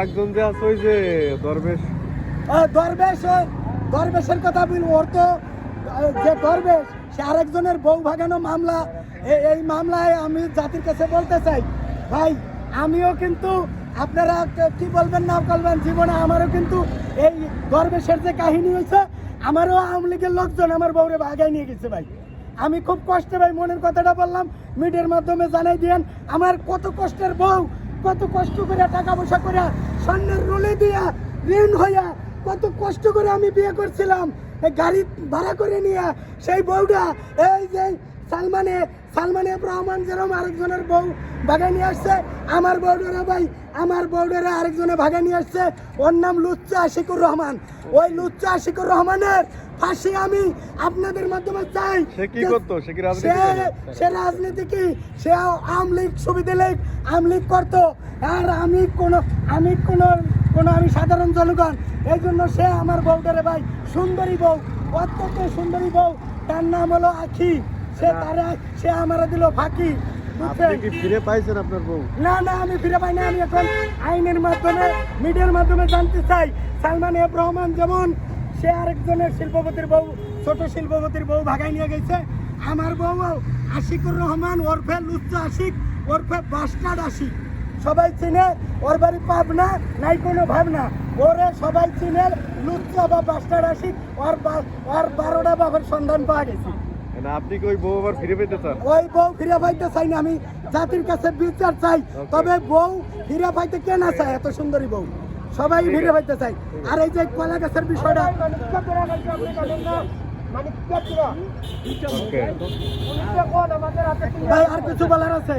একজন যে আছে ওই যে দরবেশ দরবেশের কথা বলবো। ওর তো যে দরবেশ সে আরেকজনের বউ ভাগানো মামলা। এই মামলায় আমি জাতির কাছে বলতে চাই ভাই, আমিও কিন্তু আপনারা কি বলবেন না বলবেন, জীবনে আমারও কিন্তু এই দরবেশের যে কাহিনী হয়েছে, আমারও আওয়ামী লীগের লোকজন আমার বউরে ভাগাই নিয়ে গেছে ভাই। আমি খুব কষ্টে ভাই মনের কথাটা বললাম, মিডিয়ার মাধ্যমে জানাই দিয়েন আমার কত কষ্টের বউ, কত কষ্ট করে টাকা পয়সা করে স্বর্ণের রুলি দিয়া ঋণ হইয়া কত কষ্ট করে আমি বিয়ে করছিলাম, এই গাড়ি ভাড়া করে নিয়ে সেই বউটা এই যে সালমানে রহমান যেরকম আরেকজনের বউ ভাগাই নিয়ে আসছে, আমার বউডারা ভাই, আমার বউডারা আরেকজনে ভাগাই নিয়ে আসছে। ওর নাম লুচ্চা আশিকুর রহমান। ওই লুচ্চা আশিকুর রহমানের ফাঁসি আমি আপনাদের মাধ্যমে চাই। সে কি করতো? সে রাজনীতি কি, সে আওয়ামী লীগ, সুবিধা লীগ, আওয়ামী লীগ করতো। আর আমি সাধারণ জনগণ। এই জন্য সে আমার বউটারে ভাই, সুন্দরী বউ, অত্যন্ত সুন্দরী বউ, তার নাম হলো আখি। সে আমারে দিল ফাঁকি। আপনি কি ফিরে পাইছেন আপনার বউ? না, আমি ফিরে পাই না। আমি এখন আইনের মাধ্যমে, মিডিয়ার মাধ্যমে জানতে চাই। সালমান এফ রহমান যেমন সে আরেকজনের শিল্পপতির বউ, ছোট শিল্পপতির বউ ভাগাই নিয়ে গেছে, আমার বউ আশিকুর রহমান ওরফে লুচ্চা আশিক ওরফে বাস্টার্ড আশিক। সবাই চিনে, ওর বাড়ি পাবনা, নাই কোনো ভাবনা। ওরে সবাই চিনে লুচ্চা বা বাস্টার্ড আশিক। ওর 12টা বাবার সন্ধান পাওয়া গেছে। আপনি কি ওই বউ আবার ফিরে পেতে চান? ওই বউ ফিরে পাইতে চাই না, আমি জাতির কাছে বিচার চাই। তবে বউ ফিরে পাইতে কে না চায়? এত সুন্দরী বউ সবাই ফিরে পাইতে চাই। আর এই যে কলা গাছের বিষয়টা, ভাই আর কিছু বলার আছে?